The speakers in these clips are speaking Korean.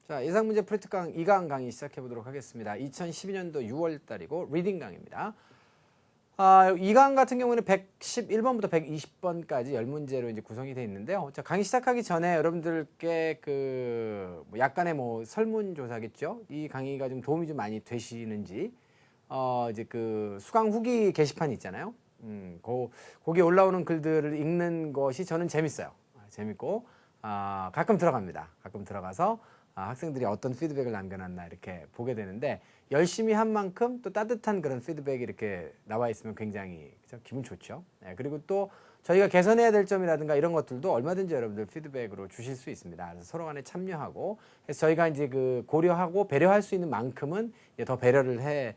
자, 예상문제 프리트강 2강 강의 시작해 보도록 하겠습니다. 2012년도 6월 달이고 리딩 강의입니다. 2강 같은 경우는 111번부터 120번까지 10문제로 이제 구성이 되어 있는데요. 자, 강의 시작하기 전에 여러분들께 뭐 약간의 뭐 설문조사겠죠. 이 강의가 좀 도움이 좀 많이 되시는지, 이제 그 수강 후기 게시판 있잖아요. 거기에 올라오는 글들을 읽는 것이 저는 재밌어요. 재밌고, 가끔 들어갑니다. 가끔 들어가서 학생들이 어떤 피드백을 남겨놨나 이렇게 보게 되는데, 열심히 한 만큼 또 따뜻한 그런 피드백이 이렇게 나와 있으면 굉장히 기분 좋죠. 그리고 또 저희가 개선해야 될 점이라든가 이런 것들도 얼마든지 여러분들 피드백으로 주실 수 있습니다. 그래서 서로 간에 참여하고, 그래서 저희가 이제 그 고려하고 배려할 수 있는 만큼은 더 배려를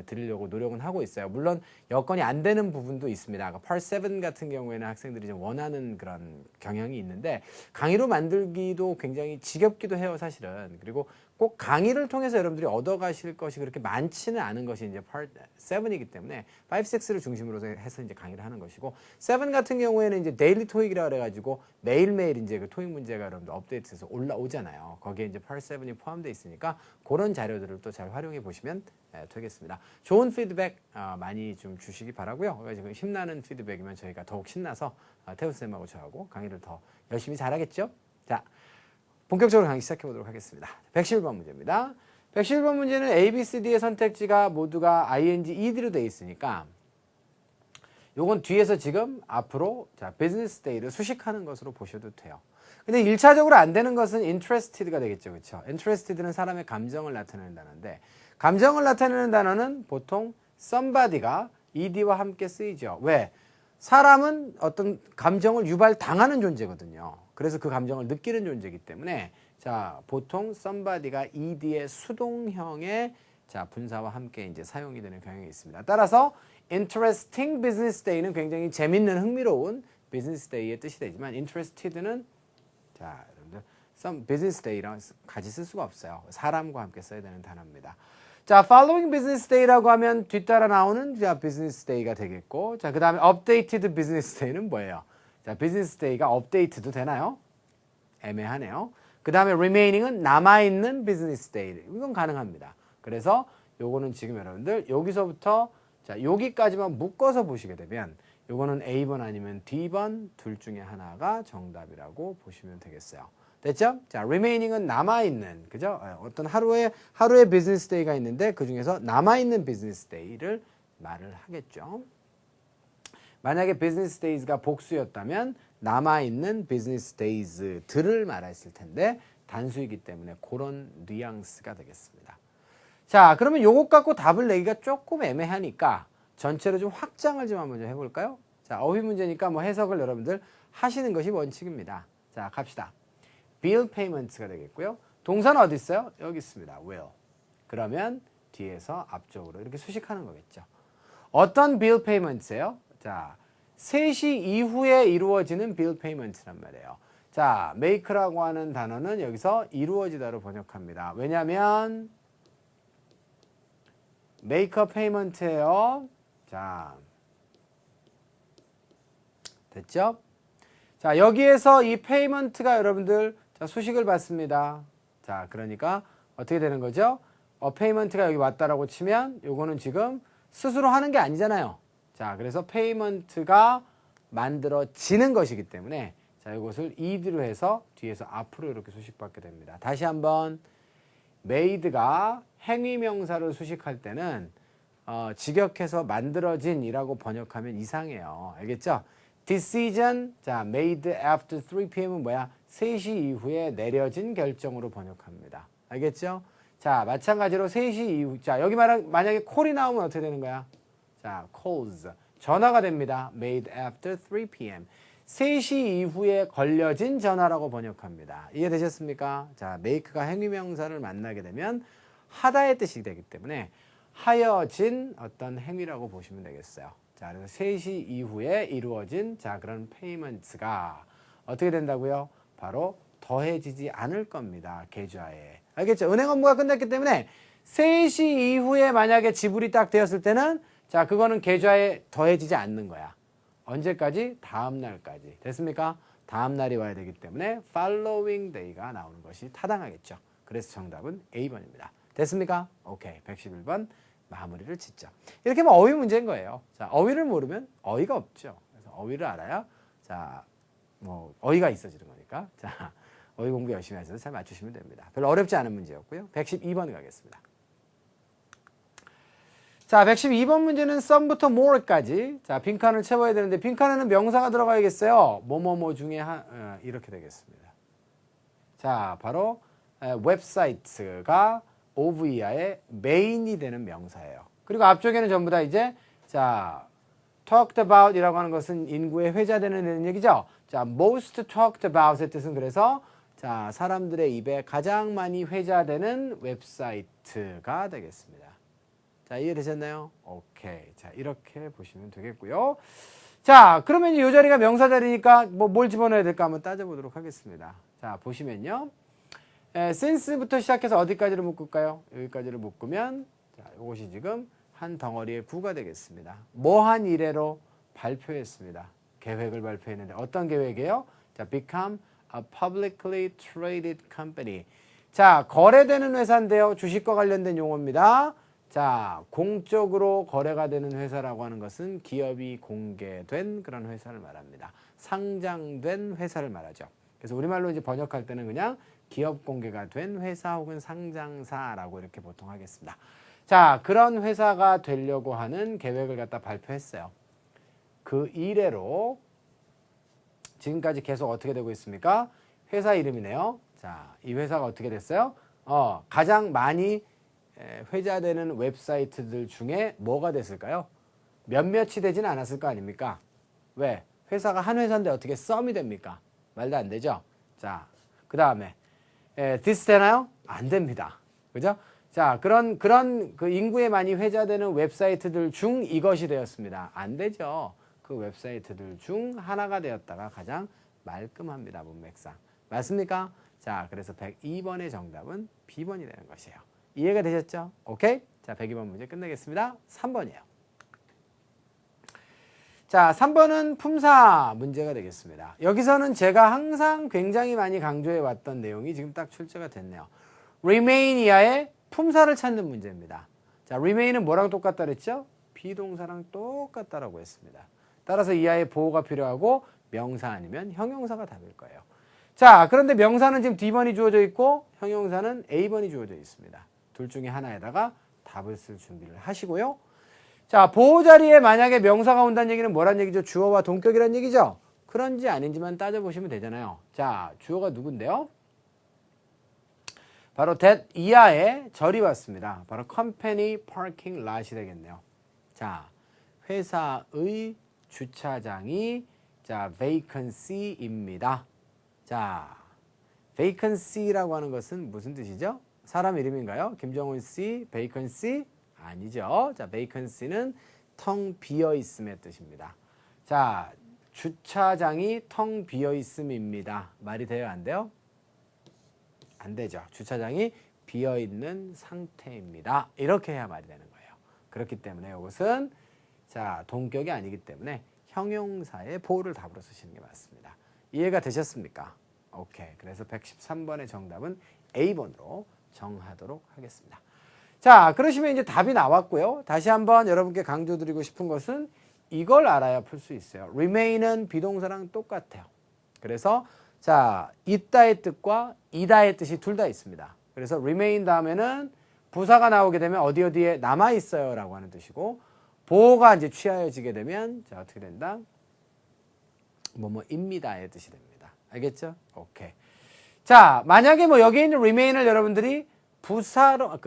드리려고 노력은 하고 있어요. 물론 여건이 안 되는 부분도 있습니다. Part 7 같은 경우에는 학생들이 좀 원하는 그런 경향이 있는데, 강의로 만들기도 굉장히 지겹기도 해요, 사실은. 그리고 꼭 강의를 통해서 여러분들이 얻어가실 것이 그렇게 많지는 않은 것이 이제 Part 7이기 때문에 5, 6를 중심으로 해서 이제 강의를 하는 것이고, 7 같은 경우에는 이제 데일리 토익이라 그래가지고 매일매일 이제 그 토익 문제가 여러분들 업데이트해서 올라오잖아요. 거기에 이제 Part 7이 포함되어 있으니까 그런 자료들을 또 잘 활용해 보시면 되겠습니다. 좋은 피드백 많이 좀 주시기 바라고요. 지금 힘나는 피드백이면 저희가 더욱 신나서 태우쌤하고 저하고 강의를 더 열심히 잘하겠죠? 자, 본격적으로 강의 시작해 보도록 하겠습니다. 111번 문제입니다. 111번 문제는 A, B, C, D의 선택지가 모두가 ING, ED로 되어 있으니까 요건 뒤에서 지금 앞으로 비즈니스 데이를 수식하는 것으로 보셔도 돼요. 근데 1차적으로 안 되는 것은 interested가 되겠죠. 그렇죠? interested는 사람의 감정을 나타내는 단어인데, 감정을 나타내는 단어는 보통 somebody가 ed와 함께 쓰이죠. 왜? 사람은 어떤 감정을 유발당하는 존재거든요. 그래서 그 감정을 느끼는 존재이기 때문에 보통 somebody가 ed의 수동형의 분사와 함께 이제 사용이 되는 경향이 있습니다. 따라서 interesting business day는 굉장히 재밌는 흥미로운 business day의 뜻이 되지만, interested는 여러분들 some business day랑 같이 쓸 수가 없어요. 사람과 함께 써야 되는 단어입니다. following business day라고 하면 뒤따라 나오는 business day가 되겠고, 그 다음에 updated business day는 뭐예요? business day가 update도 되나요? 애매하네요. 그 다음에 remaining은 남아있는 business day. 이건 가능합니다. 그래서 요거는 지금 여러분들 여기서부터 여기까지만 묶어서 보시게 되면 요거는 A번 아니면 D번 둘 중에 하나가 정답이라고 보시면 되겠어요. 됐죠? remaining은 남아있는, 그죠? 어떤 하루에 비즈니스 데이가 있는데 그 중에서 남아있는 비즈니스 데이를 말을 하겠죠. 만약에 비즈니스 데이즈가 복수였다면 남아있는 비즈니스 데이즈들을 말했을 텐데, 단수이기 때문에 그런 뉘앙스가 되겠습니다. 그러면 요것 갖고 답을 내기가 조금 애매하니까 전체로 좀 확장을 좀 한번 해볼까요? 어휘 문제니까 뭐 해석을 여러분들 하시는 것이 원칙입니다. 갑시다. bill payments가 되겠고요. 동사는 어디 있어요? 여기 있습니다. will. 그러면 뒤에서 앞쪽으로 이렇게 수식하는 거겠죠. 어떤 bill payments예요? 3시 이후에 이루어지는 bill payments란 말이에요. make라고 하는 단어는 여기서 이루어지다로 번역합니다. 왜냐하면 make a payment예요. 됐죠? 여기에서 이 payment가 여러분들 수식을 받습니다. 그러니까 어떻게 되는 거죠? payment가 여기 왔다라고 치면 요거는 지금 스스로 하는 게 아니잖아요. 그래서 payment가 만들어지는 것이기 때문에 이것을 ed로 해서 뒤에서 앞으로 이렇게 수식받게 됩니다. 다시 한번, made가 행위명사를 수식할 때는 직역해서 만들어진이라고 번역하면 이상해요. 알겠죠? decision, made after 3 p.m은 뭐야? 3시 이후에 내려진 결정으로 번역합니다. 알겠죠? 마찬가지로 3시 이후, 여기 만약에 call이 나오면 어떻게 되는 거야? calls, 전화가 됩니다. made after 3 p.m. 3시 이후에 걸려진 전화라고 번역합니다. 이해되셨습니까? make가 행위명사를 만나게 되면 하다의 뜻이 되기 때문에 하여진 어떤 행위라고 보시면 되겠어요. 그래서 3시 이후에 이루어진 그런 payments가 어떻게 된다고요? 바로 더해지지 않을 겁니다. 계좌에. 알겠죠? 은행 업무가 끝났기 때문에 3시 이후에 만약에 지불이 딱 되었을 때는 그거는 계좌에 더해지지 않는 거야. 언제까지? 다음 날까지. 됐습니까? 다음 날이 와야 되기 때문에 following day가 나오는 것이 타당하겠죠. 그래서 정답은 A번입니다. 됐습니까? 오케이. 111번 마무리를 짓죠. 이렇게 하면 어휘 문제인 거예요. 자, 어휘를 모르면 어휘가 없죠. 그래서 어휘를 알아야 자, 뭐 어휘가 있어지는 거니까. 자, 어휘 공부 열심히 하셔서 잘 맞추시면 됩니다. 별로 어렵지 않은 문제였고요. 112번 가겠습니다. 자, 112번 문제는 some부터 more까지. 자, 빈칸을 채워야 되는데 빈칸에는 명사가 들어가야겠어요. 뭐뭐뭐 중에 이렇게 되겠습니다. 자, 바로 웹사이트가 OVR의 메인이 되는 명사예요. 그리고 앞쪽에는 전부 다 이제 자, talked about 이라고 하는 것은 인구에 회자되는 얘기죠. 자, most talked about의 뜻은 그래서 자, 사람들의 입에 가장 많이 회자되는 웹사이트가 되겠습니다. 자, 이해되셨나요? 오케이. 자, 이렇게 보시면 되겠고요. 자, 그러면 이 자리가 명사 자리니까 뭘 집어넣어야 될까 한번 따져보도록 하겠습니다. 자, 보시면요. since부터 시작해서 어디까지를 묶을까요? 여기까지를 묶으면 자, 이것이 지금 한 덩어리의 구가 되겠습니다. 뭐한 이래로 발표했습니다. 계획을 발표했는데 어떤 계획이에요? 자, become a publicly traded company. 자, 거래되는 회사인데요. 주식과 관련된 용어입니다. 자, 공적으로 거래가 되는 회사라고 하는 것은 기업이 공개된 그런 회사를 말합니다. 상장된 회사를 말하죠. 그래서 우리말로 이제 번역할 때는 그냥 기업 공개가 된 회사 혹은 상장사라고 이렇게 보통 하겠습니다. 자, 그런 회사가 되려고 하는 계획을 갖다 발표했어요. 그 이래로 지금까지 계속 어떻게 되고 있습니까? 회사 이름이네요. 자, 이 회사가 어떻게 됐어요? 가장 많이 회자되는 웹사이트들 중에 뭐가 됐을까요? 몇몇이 되지는 않았을 거 아닙니까? 왜? 회사가 한 회사인데 어떻게 썸이 됩니까? 말도 안 되죠? 자, 그 다음에 this 되나요? 안 됩니다. 그죠? 자, 그런 그 인구에 많이 회자되는 웹사이트들 중 이것이 되었습니다. 안 되죠. 그 웹사이트들 중 하나가 되었다가 가장 말끔합니다. 문맥상. 맞습니까? 자, 그래서 102번의 정답은 B번이 되는 것이에요. 이해가 되셨죠? 오케이? 자, 102번 문제 끝내겠습니다. 3번이에요. 자, 3번은 품사 문제가 되겠습니다. 여기서는 제가 항상 굉장히 많이 강조해 왔던 내용이 지금 딱 출제가 됐네요. remain 이하의 품사를 찾는 문제입니다. 자, remain은 뭐랑 똑같다 그랬죠? 비동사랑 똑같다라고 했습니다. 따라서 이하의 보호가 필요하고 명사 아니면 형용사가 답일 거예요. 자, 그런데 명사는 지금 D번이 주어져 있고 형용사는 A번이 주어져 있습니다. 둘 중에 하나에다가 답을 쓸 준비를 하시고요. 자, 보호 자리에 만약에 명사가 온다는 얘기는 뭐란 얘기죠? 주어와 동격이란 얘기죠? 그런지 아닌지만 따져보시면 되잖아요. 자, 주어가 누군데요? 바로 that 이하의 절이 왔습니다. 바로 company parking lot이 되겠네요. 자, 회사의 주차장이 자, vacancy입니다. 자, vacancy라고 하는 것은 무슨 뜻이죠? 사람 이름인가요? 김정훈 씨, vacancy? 아니죠. 자, vacancy는 텅 비어 있음의 뜻입니다. 자, 주차장이 텅 비어 있음입니다. 말이 돼요? 안 돼요? 안 되죠. 주차장이 비어 있는 상태입니다. 이렇게 해야 말이 되는 거예요. 그렇기 때문에 이것은 자, 동격이 아니기 때문에 형용사의 보호를 답으로 쓰시는 게 맞습니다. 이해가 되셨습니까? 오케이. 그래서 113번의 정답은 A번으로 정하도록 하겠습니다. 자, 그러시면 이제 답이 나왔고요. 다시 한번 여러분께 강조드리고 싶은 것은 이걸 알아야 풀 수 있어요. remain은 비동사랑 똑같아요. 그래서 자, 있다의 뜻과 이다의 뜻이 둘 다 있습니다. 그래서 remain 다음에는 부사가 나오게 되면 어디에 남아있어요 라고 하는 뜻이고 보호가 이제 취하여지게 되면 자, 어떻게 된다? 뭐뭐입니다의 뜻이 됩니다. 알겠죠? 오케이. 자, 만약에 뭐 여기에 있는 remain을 여러분들이 부사로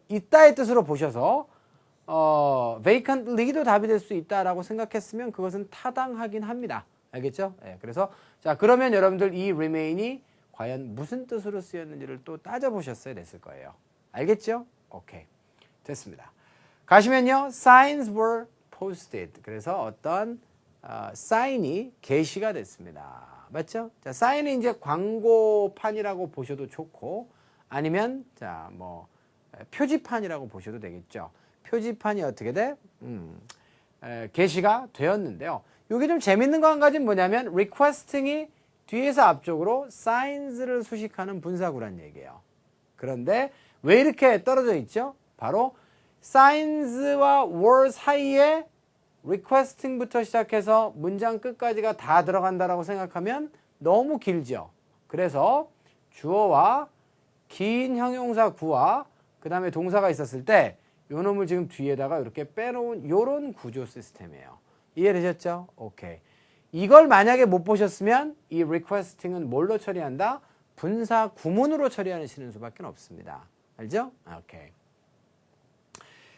있다의 뜻으로 보셔서 vacantly도 답이 될 수 있다라고 생각했으면 그것은 타당하긴 합니다. 알겠죠? 네, 그래서 자, 그러면 여러분들 이 remain이 과연 무슨 뜻으로 쓰였는지를 또 따져보셨어야 됐을 거예요. 알겠죠? 오케이. 됐습니다. 가시면요. signs were posted. 그래서 어떤 사인이 게시가 됐습니다. 맞죠? 자, 사인은 이제 광고판이라고 보셔도 좋고 아니면 자, 뭐 표지판이라고 보셔도 되겠죠. 표지판이 어떻게 돼? 게시가 되었는데요. 이게 좀 재밌는 거 한 가지는 뭐냐면 requesting이 뒤에서 앞쪽으로 signs를 수식하는 분사구란 얘기예요. 그런데 왜 이렇게 떨어져 있죠? 바로 signs와 were 사이에 requesting부터 시작해서 문장 끝까지가 다 들어간다라고 생각하면 너무 길죠. 그래서 주어와 긴 형용사 구와 그 다음에 동사가 있었을 때 요 놈을 지금 뒤에다가 이렇게 빼놓은 요런 구조 시스템이에요. 이해되셨죠? 오케이. 이걸 만약에 못 보셨으면 이 requesting은 뭘로 처리한다? 분사 구문으로 처리하시는 수밖에 없습니다. 알죠? 오케이.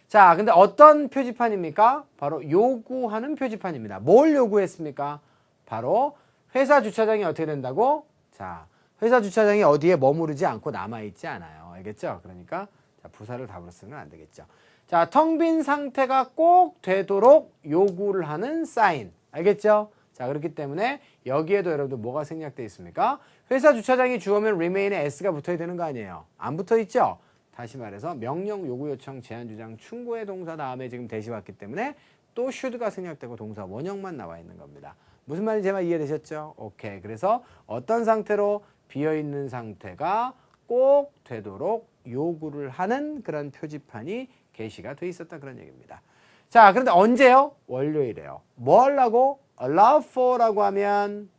자, 근데 어떤 표지판입니까? 바로 요구하는 표지판입니다. 뭘 요구했습니까? 바로 회사 주차장이 어떻게 된다고? 자, 회사 주차장이 어디에 머무르지 않고 남아있지 않아요. 알겠죠? 그러니까 자, 부사를 답으로 쓰면 안 되겠죠. 자, 텅 빈 상태가 꼭 되도록 요구를 하는 사인. 알겠죠? 자, 그렇기 때문에 여기에도 여러분들 뭐가 생략되어 있습니까? 회사 주차장이 주어면 remain에 s가 붙어야 되는 거 아니에요? 안 붙어 있죠? 다시 말해서 명령, 요구, 요청, 제한, 주장, 충고의 동사 다음에 지금 대시 왔기 때문에 또 should가 생략되고 동사 원형만 나와 있는 겁니다. 무슨 말인지 제 말 이해되셨죠? 오케이. 그래서 어떤 상태로 비어있는 상태가 꼭 되도록 요구를 하는 그런 표지판이 게시가 돼 있었다 그런 얘기입니다. 자, 그런데 언제요? 월요일에요. 뭐 하려고? allow for라고 하면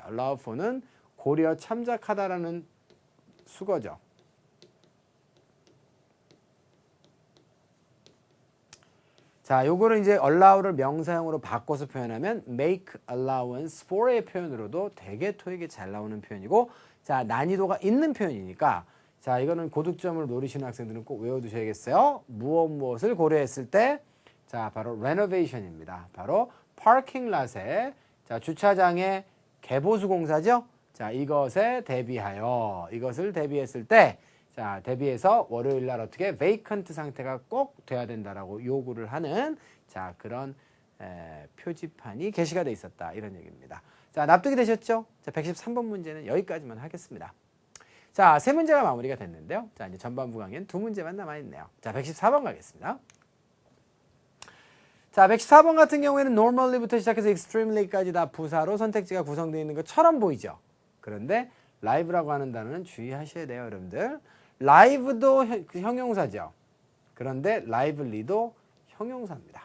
allow for는 고려 참작하다라는 수거죠. 자, 요거를 이제 allow를 명사형으로 바꿔서 표현하면 make allowance for의 표현으로도 되게 토익에 잘 나오는 표현이고, 자, 난이도가 있는 표현이니까, 자, 이거는 고득점을 노리시는 학생들은 꼭 외워두셔야겠어요. 무엇을 고려했을 때, 자, 바로 renovation입니다. 바로 parking lot에, 자, 주차장의 개보수 공사죠. 자, 이것을 대비했을 때, 자, 대비해서 월요일 날 어떻게 vacant 상태가 꼭 돼야 된다라고 요구를 하는 자, 그런 표지판이 게시가 돼 있었다. 이런 얘기입니다. 자, 납득이 되셨죠? 자, 113번 문제는 여기까지만 하겠습니다. 자, 세 문제가 마무리가 됐는데요. 자, 이제 전반부 강의는 두 문제만 남아 있네요. 자, 114번 가겠습니다. 자, 114번 같은 경우에는 normally부터 시작해서 extremely까지 다 부사로 선택지가 구성되어 있는 것처럼 보이죠. 그런데 live라고 하는 단어는 주의하셔야 돼요, 여러분들. live도 형용사죠. 그런데 lively도 형용사입니다.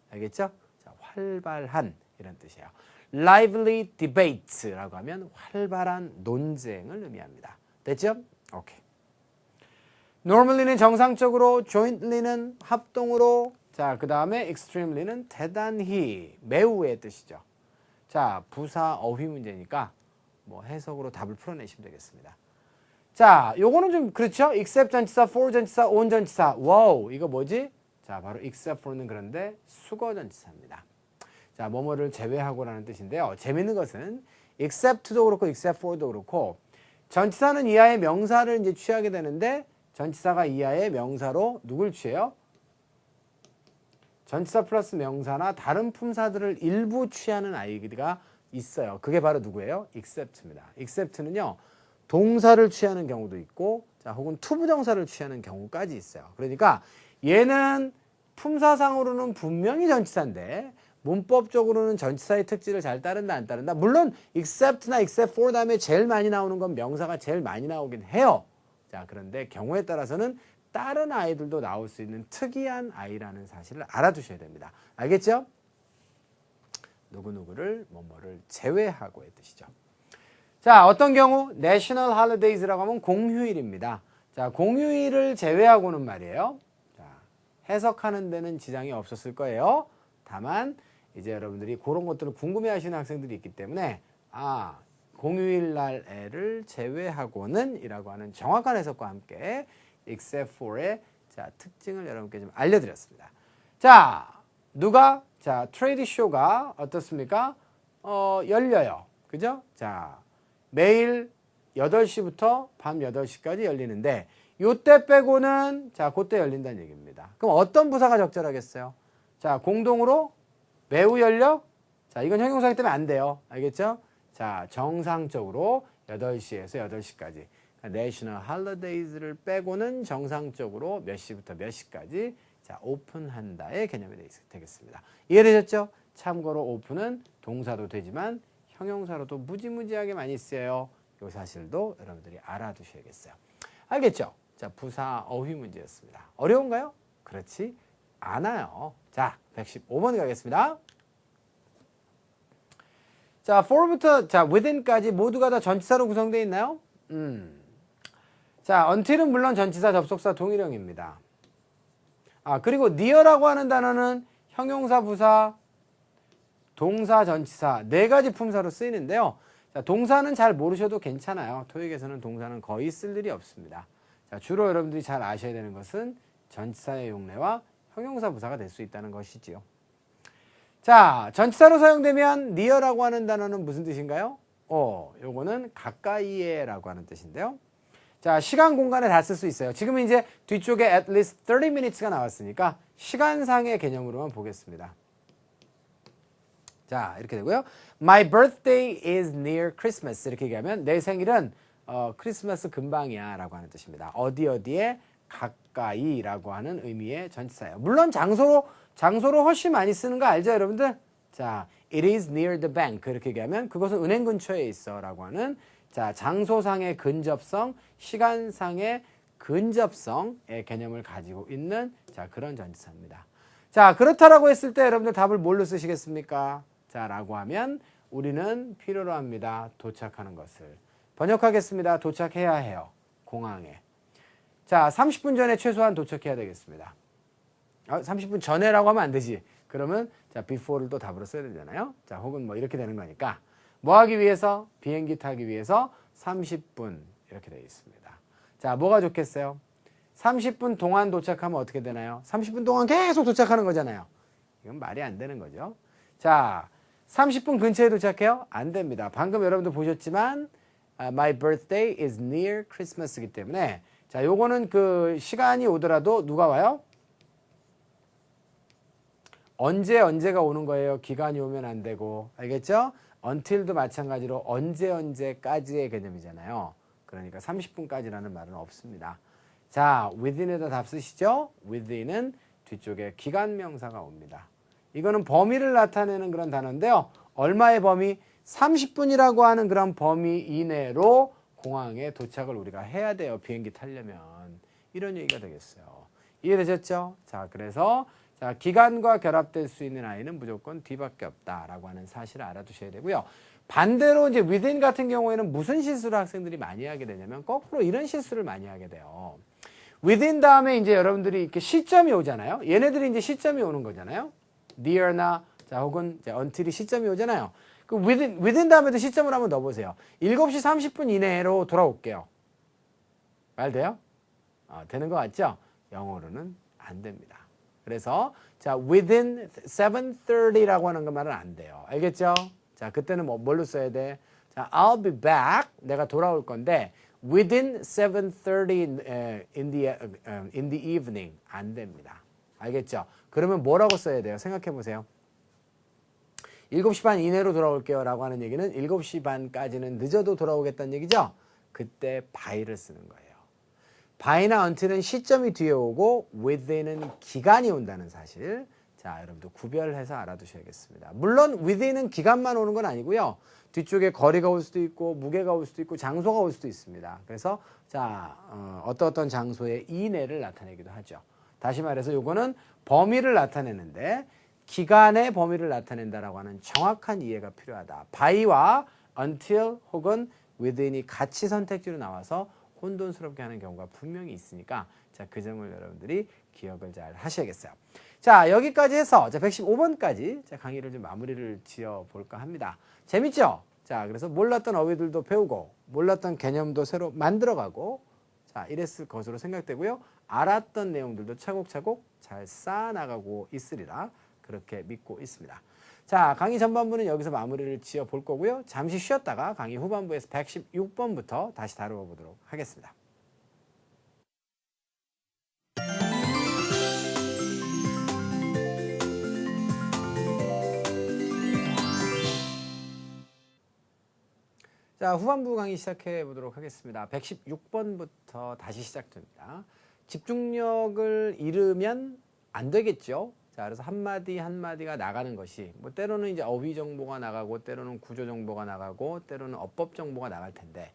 알겠죠? 자, 활발한 이런 뜻이에요. lively debates라고 하면 활발한 논쟁을 의미합니다. 됐죠? 오케이. normally는 정상적으로, jointly는 합동으로, 자, 그 다음에 extremely는 대단히, 매우의 뜻이죠. 자, 부사 어휘 문제니까 뭐 해석으로 답을 풀어내시면 되겠습니다. 자, 요거는 좀 그렇죠? except 전치사, for 전치사, on 전치사. 와우, 이거 뭐지? 자, 바로 except for는 그런데 수거 전치사입니다. 자, 뭐뭐를 제외하고라는 뜻인데요. 재밌는 것은 except도 그렇고 except for도 그렇고 전치사는 이하의 명사를 이제 취하게 되는데 전치사가 이하의 명사로 누굴 취해요? 전치사 플러스 명사나 다른 품사들을 일부 취하는 아이가 있어요. 그게 바로 누구예요? except입니다. except는요. 동사를 취하는 경우도 있고, 자, 혹은 투부정사를 취하는 경우까지 있어요. 그러니까 얘는 품사상으로는 분명히 전치사인데 문법적으로는 전치사의 특질을 잘 따른다 안 따른다. 물론 except나 except for 다음에 제일 많이 나오는 건 명사가 제일 많이 나오긴 해요. 자, 그런데 경우에 따라서는 다른 아이들도 나올 수 있는 특이한 아이라는 사실을 알아두셔야 됩니다. 알겠죠? 누구누구를 뭐뭐를 제외하고의 뜻이죠. 자, 어떤 경우 National Holidays라고 하면 공휴일입니다. 자, 공휴일을 제외하고는 말이에요. 자, 해석하는 데는 지장이 없었을 거예요. 다만 이제 여러분들이 그런 것들을 궁금해하시는 학생들이 있기 때문에 공휴일 날을 제외하고는 이라고 하는 정확한 해석과 함께 except for의 자, 특징을 여러분께 좀 알려드렸습니다. 자, 누가? 자, 트레이드 쇼가 어떻습니까? 열려요. 그죠? 자, 매일 8시부터 밤 8시까지 열리는데 요때 빼고는 자, 그때 열린다는 얘기입니다. 그럼 어떤 부사가 적절하겠어요? 자, 공동으로 매우 열려? 자, 이건 형용사이기 때문에 안 돼요. 알겠죠? 자, 정상적으로 8시에서 8시까지. National Holidays를 빼고는 정상적으로 몇 시부터 몇 시까지 자, 오픈한다의 개념이 되겠습니다. 이해되셨죠? 참고로 오픈은 동사도 되지만 형용사로도 무지무지하게 많이 쓰여요. 이 사실도 여러분들이 알아두셔야겠어요. 알겠죠? 자, 부사 어휘 문제였습니다. 어려운가요? 그렇지 않아요. 자, 115번 가겠습니다. 자, for부터 자, within까지 모두가 다 전치사로 구성되어 있나요? 자, until은 물론 전치사, 접속사, 동일형입니다. 그리고 near라고 하는 단어는 형용사, 부사, 동사, 전치사 네 가지 품사로 쓰이는데요. 자, 동사는 잘 모르셔도 괜찮아요. 토익에서는 동사는 거의 쓸 일이 없습니다. 자, 주로 여러분들이 잘 아셔야 되는 것은 전치사의 용례와 형용사, 부사가 될 수 있다는 것이지요. 자, 전치사로 사용되면 near라고 하는 단어는 무슨 뜻인가요? 요거는 가까이에라고 하는 뜻인데요. 자, 시간, 공간에 다 쓸 수 있어요. 지금 이제 뒤쪽에 at least 30 minutes가 나왔으니까 시간상의 개념으로만 보겠습니다. 자, 이렇게 되고요. My birthday is near Christmas. 이렇게 얘기하면 내 생일은 크리스마스 근방이야 라고 하는 뜻입니다. 어디에 가까이라고 하는 의미의 전치사예요. 물론 장소로 훨씬 많이 쓰는 거 알죠, 여러분들? 자, it is near the bank. 이렇게 얘기하면 그것은 은행 근처에 있어 라고 하는 자, 장소상의 근접성, 시간상의 근접성의 개념을 가지고 있는 자, 그런 전치사입니다. 자, 그렇다라고 했을 때 여러분들 답을 뭘로 쓰시겠습니까? 자, 라고 하면 우리는 필요로 합니다. 도착하는 것을. 번역하겠습니다. 도착해야 해요. 공항에. 자, 30분 전에 최소한 도착해야 되겠습니다. 30분 전에라고 하면 안 되지. 그러면 자, before를 또 답으로 써야 되잖아요. 자, 혹은 뭐 이렇게 되는 거니까. 뭐 하기 위해서? 비행기 타기 위해서 30분 이렇게 되어 있습니다. 자, 뭐가 좋겠어요? 30분 동안 도착하면 어떻게 되나요? 30분 동안 계속 도착하는 거잖아요. 이건 말이 안 되는 거죠. 자, 30분 근처에 도착해요? 안 됩니다. 방금 여러분도 보셨지만 My birthday is near Christmas이기 때문에 자, 요거는 그 시간이 오더라도 누가 와요? 언제가 오는 거예요. 기간이 오면 안 되고. 알겠죠? until도 마찬가지로 언제까지의 개념이잖아요. 그러니까 30분까지라는 말은 없습니다. 자, within에다 답 쓰시죠? within은 뒤쪽에 기간 명사가 옵니다. 이거는 범위를 나타내는 그런 단어인데요. 얼마의 범위? 30분이라고 하는 그런 범위 이내로 공항에 도착을 우리가 해야 돼요. 비행기 타려면. 이런 얘기가 되겠어요. 이해되셨죠? 자, 그래서 자, 기간과 결합될 수 있는 아이는 무조건 뒤밖에 없다라고 하는 사실을 알아두셔야 되고요. 반대로 이제 within 같은 경우에는 무슨 실수를 학생들이 많이 하게 되냐면 거꾸로 이런 실수를 많이 하게 돼요. within 다음에 이제 여러분들이 이렇게 시점이 오잖아요. 얘네들이 이제 시점이 오는 거잖아요. near나 자, 혹은 이제 until이 시점이 오잖아요. 그 within 다음에도 시점을 한번 넣어보세요. 7시 30분 이내로 돌아올게요. 말 돼요? 되는 것 같죠? 영어로는 안 됩니다. 그래서 자, within 7:30라고 하는 그 말은 안 돼요. 알겠죠? 자, 그때는 뭘로 써야 돼? 자, I'll be back. 내가 돌아올 건데 within 7:30 in the evening 안 됩니다. 알겠죠? 그러면 뭐라고 써야 돼요? 생각해 보세요. 7시 반 이내로 돌아올게요 라고 하는 얘기는 7시 반까지는 늦어도 돌아오겠다는 얘기죠? 그때 by를 쓰는 거예요. by나 until은 시점이 뒤에 오고 within은 기간이 온다는 사실. 자, 여러분들 구별해서 알아두셔야겠습니다. 물론 within은 기간만 오는 건 아니고요. 뒤쪽에 거리가 올 수도 있고 무게가 올 수도 있고 장소가 올 수도 있습니다. 그래서 자, 어떤 장소의 이내를 나타내기도 하죠. 다시 말해서 요거는 범위를 나타내는데 기간의 범위를 나타낸다라고 하는 정확한 이해가 필요하다. by와 until 혹은 within이 같이 선택지로 나와서 혼돈스럽게 하는 경우가 분명히 있으니까 자, 그 점을 여러분들이 기억을 잘 하셔야겠어요. 자, 여기까지 해서 자, 115번까지 자, 강의를 좀 마무리를 지어 볼까 합니다. 재밌죠? 자, 그래서 몰랐던 어휘들도 배우고 몰랐던 개념도 새로 만들어가고 자, 이랬을 것으로 생각되고요. 알았던 내용들도 차곡차곡 잘 쌓아나가고 있으리라 그렇게 믿고 있습니다. 자, 강의 전반부는 여기서 마무리를 지어 볼 거고요. 잠시 쉬었다가 강의 후반부에서 116번부터 다시 다루어 보도록 하겠습니다. 자, 후반부 강의 시작해 보도록 하겠습니다. 116번부터 다시 시작됩니다. 집중력을 잃으면 안 되겠죠. 자, 그래서 한마디 한마디가 나가는 것이 뭐 때로는 이제 어휘 정보가 나가고 때로는 구조 정보가 나가고 때로는 어법 정보가 나갈 텐데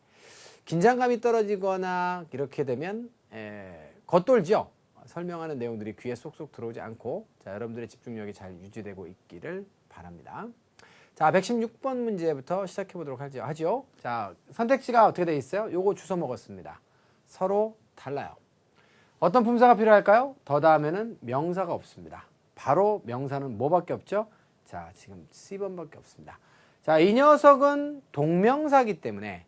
긴장감이 떨어지거나 이렇게 되면 겉돌죠. 설명하는 내용들이 귀에 쏙쏙 들어오지 않고 자, 여러분들의 집중력이 잘 유지되고 있기를 바랍니다. 자, 116번 문제부터 시작해 보도록 하죠. 자, 선택지가 어떻게 되어 있어요? 요거 주워 먹었습니다. 서로 달라요. 어떤 품사가 필요할까요? 더 다음에는 명사가 없습니다. 바로 명사는 뭐밖에 없죠? 자, 지금 C번밖에 없습니다. 자, 이 녀석은 동명사이기 때문에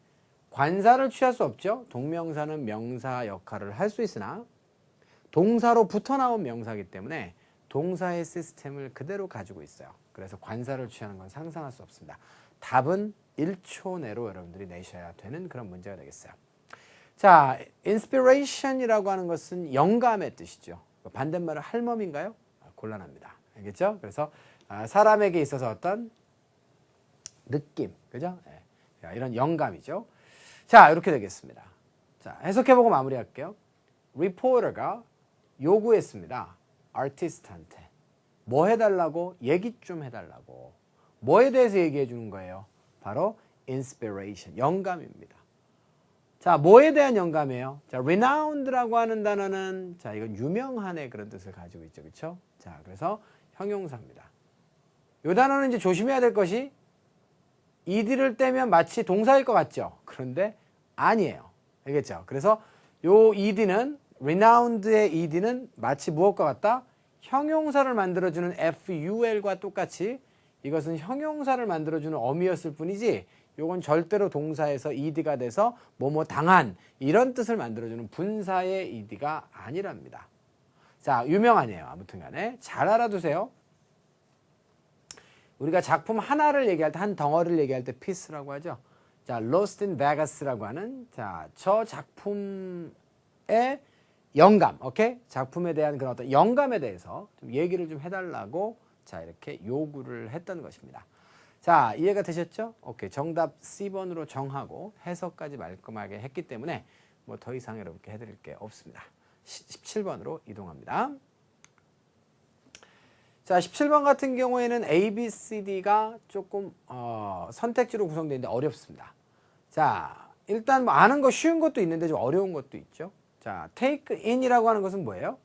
관사를 취할 수 없죠. 동명사는 명사 역할을 할 수 있으나 동사로 붙어 나온 명사이기 때문에 동사의 시스템을 그대로 가지고 있어요. 그래서 관사를 취하는 건 상상할 수 없습니다. 답은 1초 내로 여러분들이 내셔야 되는 그런 문제가 되겠어요. 자, inspiration이라고 하는 것은 영감의 뜻이죠. 반대말은 할멈인가요? 곤란합니다. 알겠죠? 그래서 사람에게 있어서 어떤 느낌, 그죠? 네. 이런 영감이죠. 자, 이렇게 되겠습니다. 자, 해석해보고 마무리할게요. 리포터가 요구했습니다. 아티스트한테. 뭐 해달라고? 얘기 좀 해달라고. 뭐에 대해서 얘기해 주는 거예요? 바로 inspiration, 영감입니다. 자, 뭐에 대한 영감이에요? 자, renowned라고 하는 단어는 자, 이건 유명한의 그런 뜻을 가지고 있죠. 그렇죠? 자, 그래서 형용사입니다. 이 단어는 이제 조심해야 될 것이 ed를 떼면 마치 동사일 것 같죠? 그런데 아니에요. 알겠죠? 그래서 요 ed는 renowned의 ed는 마치 무엇과 같다? 형용사를 만들어주는 ful과 똑같이 이것은 형용사를 만들어주는 어미였을 뿐이지 요건 절대로 동사에서 ed가 돼서 뭐뭐 당한 이런 뜻을 만들어주는 분사의 ed가 아니랍니다. 자, 유명하네요. 아무튼 간에 잘 알아두세요. 우리가 작품 하나를 얘기할 때, 한 덩어리를 얘기할 때 piece라고 하죠. 자, Lost in Vegas라고 하는 자, 저 작품의 영감, 오케이? 작품에 대한 그런 어떤 영감에 대해서 좀 얘기를 좀 해달라고 자, 이렇게 요구를 했던 것입니다. 자, 이해가 되셨죠? 오케이. 정답 C번으로 정하고 해석까지 말끔하게 했기 때문에 뭐 더 이상 여러분께 해드릴 게 없습니다. 17번으로 이동합니다. 자, 17번 같은 경우에는 A, B, C, D가 조금 선택지로 구성되어 있는데 어렵습니다. 자, 일단 뭐 아는 거 쉬운 것도 있는데 좀 어려운 것도 있죠. 자, take in이라고 하는 것은 뭐예요?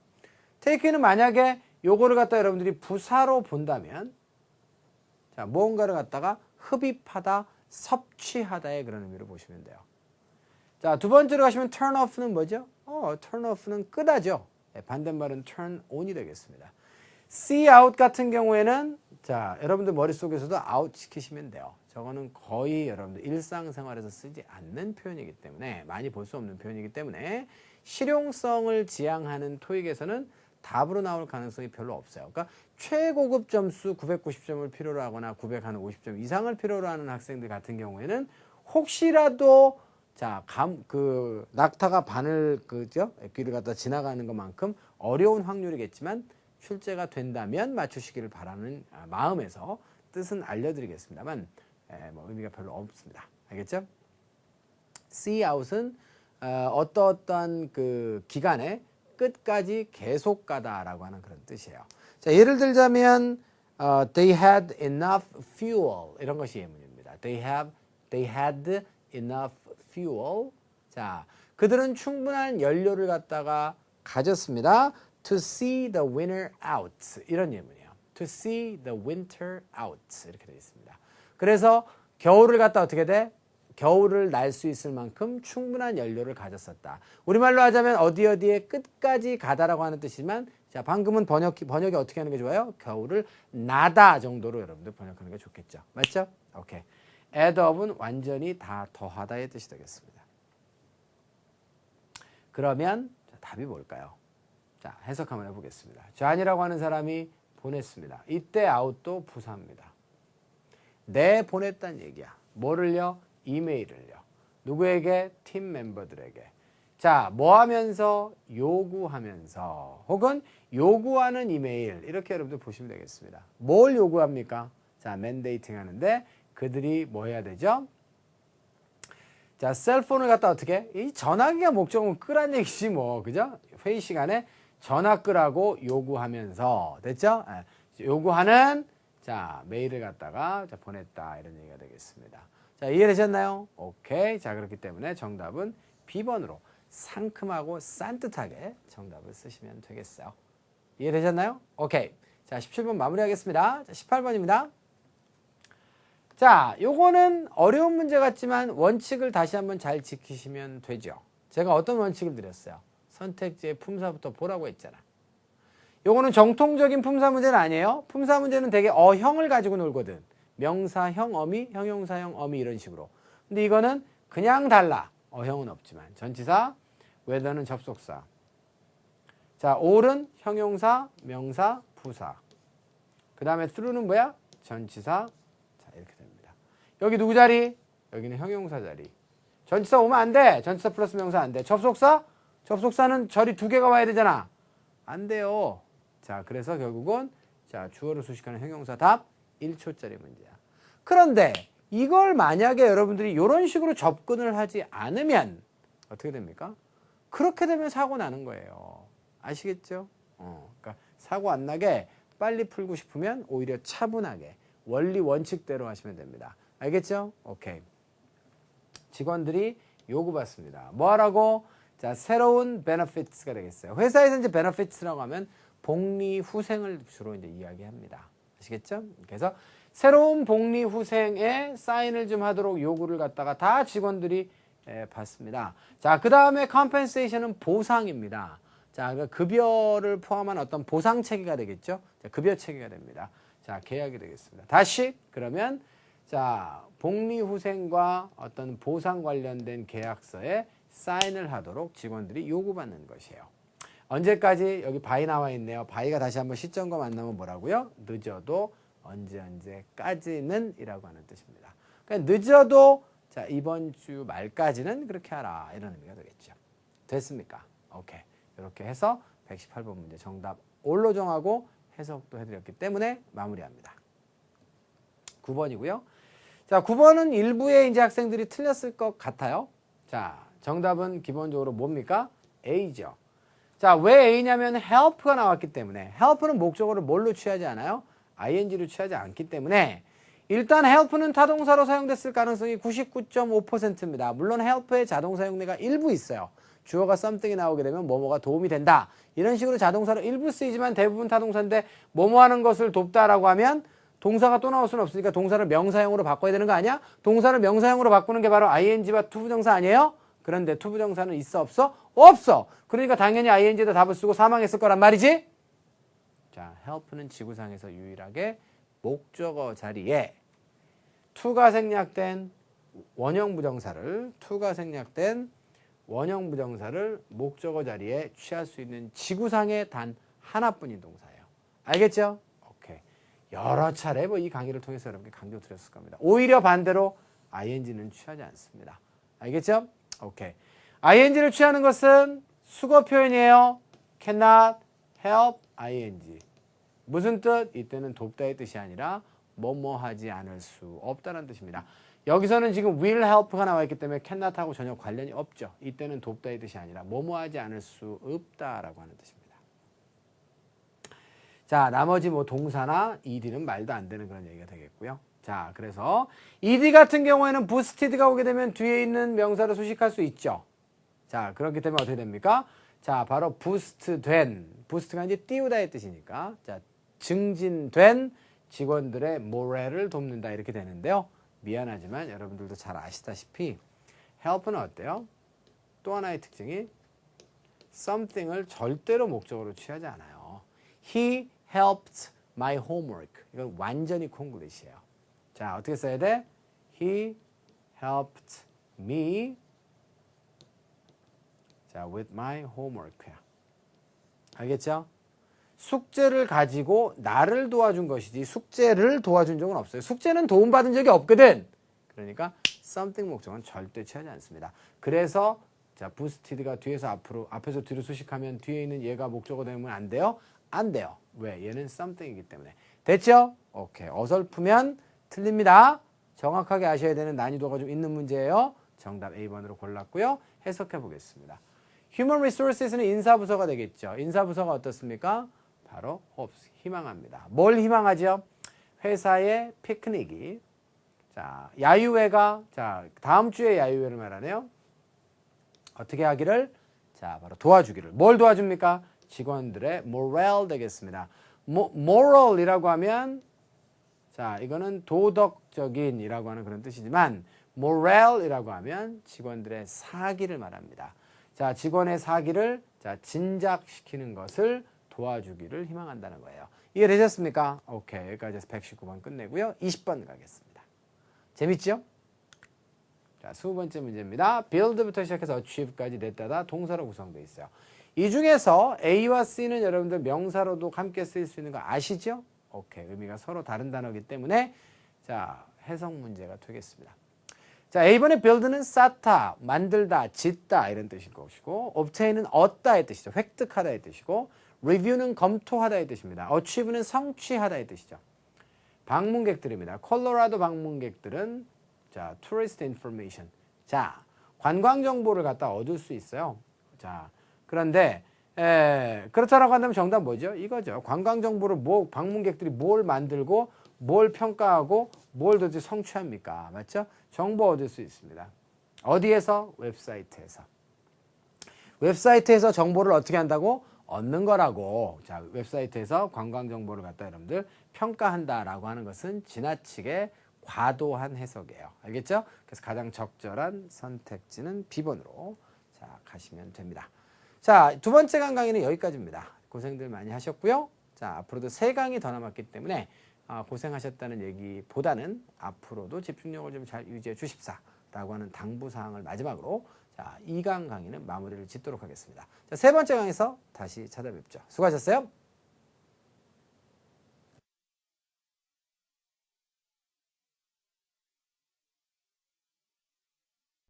take in은 만약에 요거를 갖다 여러분들이 부사로 본다면 자, 무언가를 갖다가 흡입하다, 섭취하다의 그런 의미로 보시면 돼요. 자, 두 번째로 가시면 turn off는 뭐죠? turn off는 끄다죠. 네, 반대말은 turn on이 되겠습니다. see out 같은 경우에는 자, 여러분들 머릿속에서도 out 시키시면 돼요. 저거는 거의 여러분들 일상생활에서 쓰지 않는 표현이기 때문에 많이 볼 수 없는 표현이기 때문에 실용성을 지향하는 토익에서는 답으로 나올 가능성이 별로 없어요. 그러니까 최고급 점수 990점을 필요로 하거나 950점 이상을 필요로 하는 학생들 같은 경우에는 혹시라도 자, 낙타가 바늘 귀를 갖다 지나가는 것만큼 어려운 확률이겠지만 출제가 된다면 맞추시기를 바라는 마음에서 뜻은 알려드리겠습니다만 뭐 의미가 별로 없습니다. 알겠죠? see out은 어떠한 그 기간에 끝까지 계속 가다라고 하는 그런 뜻이에요. 자, 예를 들자면 they had enough fuel 이런 것이 예문입니다. They had enough fuel. 자, 그들은 충분한 연료를 갖다가 가졌습니다. To see the winter out 이런 예문이에요. To see the winter out 이렇게 되어 있습니다. 그래서 겨울을 갖다 어떻게 돼? 겨울을 날 수 있을 만큼 충분한 연료를 가졌었다. 우리말로 하자면 어디에 끝까지 가다라고 하는 뜻이지만 자, 방금은 번역이 어떻게 하는 게 좋아요? 겨울을 나다 정도로 여러분들 번역하는 게 좋겠죠. 맞죠? 오케이. add up은 완전히 다 더하다의 뜻이 되겠습니다. 그러면 자, 답이 뭘까요? 자, 해석 한번 해보겠습니다. 존이라고 하는 사람이 보냈습니다. 이때 out도 부사입니다. 내 보냈다는 얘기야. 뭐를요? 이메일을요. 누구에게? 팀 멤버들에게. 자, 뭐 하면서? 요구하면서. 혹은 요구하는 이메일. 이렇게 여러분들 보시면 되겠습니다. 뭘 요구합니까? 자, 맨데이팅 하는데 그들이 뭐 해야 되죠? 자, 셀폰을 갖다 어떻게? 이 전화기가 목적은 끄란 얘기지 뭐. 그죠? 회의 시간에 전화 끄라고 요구하면서. 됐죠? 요구하는 자, 메일을 갖다가 자, 보냈다. 이런 얘기가 되겠습니다. 자, 이해되셨나요? 오케이. 자, 그렇기 때문에 정답은 B번으로 상큼하고 산뜻하게 정답을 쓰시면 되겠어요. 이해되셨나요? 오케이. 자, 17번 마무리하겠습니다. 자, 18번입니다. 자, 요거는 어려운 문제 같지만 원칙을 다시 한번 잘 지키시면 되죠. 제가 어떤 원칙을 드렸어요? 선택지의 품사부터 보라고 했잖아. 요거는 정통적인 품사 문제는 아니에요. 품사 문제는 되게 어형을 가지고 놀거든. 명사형, 어미, 형용사형, 어미 이런 식으로. 근데 이거는 그냥 달라. 어형은 없지만. 전치사, whether는 접속사. 자, all은 형용사, 명사, 부사. 그 다음에 through는 뭐야? 전치사. 자, 이렇게 됩니다. 여기 누구 자리? 여기는 형용사 자리. 전치사 오면 안 돼. 전치사 플러스 명사 안 돼. 접속사? 접속사는 절이 두 개가 와야 되잖아. 안 돼요. 자, 그래서 결국은 자, 주어를 수식하는 형용사 답 1초짜리 문제야. 그런데 이걸 만약에 여러분들이 이런 식으로 접근을 하지 않으면 어떻게 됩니까? 그렇게 되면 사고 나는 거예요. 아시겠죠? 그러니까 사고 안 나게 빨리 풀고 싶으면 오히려 차분하게 원리 원칙대로 하시면 됩니다. 알겠죠? 오케이. 직원들이 요구받습니다. 뭐 하라고? 자, 새로운 benefits가 되겠어요. 회사에서 이제 benefits라고 하면 복리 후생을 주로 이제 이야기합니다. 아시겠죠? 그래서 새로운 복리 후생에 사인을 좀 하도록 요구를 갖다가 다 직원들이 받습니다. 자, 그 다음에 compensation은 보상입니다. 자, 그 급여를 포함한 어떤 보상 체계가 되겠죠? 자, 급여 체계가 됩니다. 자, 계약이 되겠습니다. 다시 그러면 자, 복리 후생과 어떤 보상 관련된 계약서에 사인을 하도록 직원들이 요구받는 것이에요. 언제까지? 여기 바이 나와 있네요. 바이가 다시 한번 시점과 만나면 뭐라고요? 늦어도 언제까지는 이라고 하는 뜻입니다. 그러니까 늦어도 자, 이번 주 말까지는 그렇게 하라 이런 의미가 되겠죠. 됐습니까? 오케이. 이렇게 해서 118번 문제 정답 올로 정하고 해석도 해드렸기 때문에 마무리합니다. 9번이고요. 자, 9번은 일부의 이제 학생들이 틀렸을 것 같아요. 자, 정답은 기본적으로 뭡니까? A죠. 자, 왜 A냐면 help가 나왔기 때문에 help는 목적어를 뭘로 취하지 않아요? ing로 취하지 않기 때문에 일단 help는 타동사로 사용됐을 가능성이 99.5%입니다. 물론 help의 자동사 용례가 일부 있어요. 주어가 something이 나오게 되면 뭐뭐가 도움이 된다. 이런 식으로 자동사로 일부 쓰이지만 대부분 타동사인데 뭐뭐 하는 것을 돕다라고 하면 동사가 또 나올 수는 없으니까 동사를 명사형으로 바꿔야 되는 거 아니야? 동사를 명사형으로 바꾸는 게 바로 ing와 투부정사 아니에요? 그런데 투부정사는 있어 없어? 없어. 그러니까 당연히 ing에다 답을 쓰고 사망했을 거란 말이지? 자, help는 지구상에서 유일하게 목적어 자리에 to가 생략된 원형 부정사를 목적어 자리에 취할 수 있는 지구상에 단 하나뿐인 동사예요. 알겠죠? 오케이. 여러 차례 이 강의를 통해서 여러분께 강조드렸을 겁니다. 오히려 반대로 ing는 취하지 않습니다. 알겠죠? 오케이. ing를 취하는 것은 수거 표현이에요. cannot help ing. 무슨 뜻? 이때는 돕다의 뜻이 아니라 뭐뭐 하지 않을 수 없다는 뜻입니다. 여기서는 지금 will help가 나와 있기 때문에 cannot하고 전혀 관련이 없죠. 이때는 돕다의 뜻이 아니라 뭐뭐 하지 않을 수 없다라고 하는 뜻입니다. 자, 나머지 동사나 ed는 말도 안 되는 그런 얘기가 되겠고요. 자, 그래서 ed 같은 경우에는 boosted가 오게 되면 뒤에 있는 명사를 수식할 수 있죠. 자, 그렇기 때문에 어떻게 됩니까? 자, 바로 boost가 이제 띄우다의 뜻이니까 자, 증진된 직원들의 모래를 돕는다 이렇게 되는데요. 미안하지만 여러분들도 잘 아시다시피 help는 어때요? 또 하나의 특징이 something을 절대로 목적으로 취하지 않아요. He helped my homework. 이건 완전히 콩글리시예요. 자, 어떻게 써야 돼? He helped me 자, with my homework야. 알겠죠? 숙제를 가지고 나를 도와준 것이지 숙제를 도와준 적은 없어요. 숙제는 도움받은 적이 없거든. 그러니까 something 목적은 절대 취하지 않습니다. 그래서 자, boosted가 앞에서 뒤로 수식하면 뒤에 있는 얘가 목적어 되면 안 돼요? 안 돼요. 왜? 얘는 something이기 때문에. 됐죠? 오케이. 어설프면 틀립니다. 정확하게 아셔야 되는 난이도가 좀 있는 문제예요. 정답 A번으로 골랐고요. 해석해 보겠습니다. Human Resources는 인사부서가 되겠죠. 인사부서가 어떻습니까? 바로 hopes, 희망합니다. 뭘 희망하죠? 회사의 피크닉이 자, 야유회가 자, 다음 주에 야유회를 말하네요. 어떻게 하기를? 자, 바로 도와주기를. 뭘 도와줍니까? 직원들의 morale 되겠습니다. moral이라고 하면 자, 이거는 도덕적인이라고 하는 그런 뜻이지만 morale이라고 하면 직원들의 사기를 말합니다. 자, 직원의 사기를 자, 진작시키는 것을 도와주기를 희망한다는 거예요. 이해되셨습니까? 오케이. 여기까지 해서 119번 끝내고요. 20번 가겠습니다. 재밌죠? 자, 20번째 문제입니다. build부터 시작해서 achieve까지 냈다가 동사로 구성되어 있어요. 이 중에서 A와 C는 여러분들 명사로도 함께 쓰일 수 있는 거 아시죠? 오케이. 의미가 서로 다른 단어이기 때문에 자, 해석 문제가 되겠습니다. 자, A번의 build는 쌓다, 만들다, 짓다 이런 뜻일 것이고 obtain은 얻다의 뜻이죠. 획득하다의 뜻이고 review는 검토하다의 뜻입니다. achieve는 성취하다의 뜻이죠. 방문객들입니다. 콜로라도 방문객들은 자, tourist information. 자, 관광 정보를 갖다 얻을 수 있어요. 자, 그런데 그렇다라고 한다면 정답 뭐죠? 이거죠. 관광 정보를 방문객들이 뭘 만들고 뭘 평가하고 뭘 도대체 성취합니까? 맞죠? 정보 얻을 수 있습니다. 어디에서? 웹사이트에서. 웹사이트에서 정보를 어떻게 한다고? 얻는 거라고. 자, 웹사이트에서 관광 정보를 갖다 여러분들 평가한다라고 하는 것은 지나치게 과도한 해석이에요. 알겠죠? 그래서 가장 적절한 선택지는 B번으로 자, 가시면 됩니다. 자, 두 번째 강의는 여기까지입니다. 고생들 많이 하셨고요. 자, 앞으로도 3강이 더 남았기 때문에 고생하셨다는 얘기보다는 앞으로도 집중력을 좀 잘 유지해 주십사라고 하는 당부사항을 마지막으로 자, 2강 강의는 마무리를 짓도록 하겠습니다. 자, 3번째 강에서 다시 찾아뵙죠. 수고하셨어요.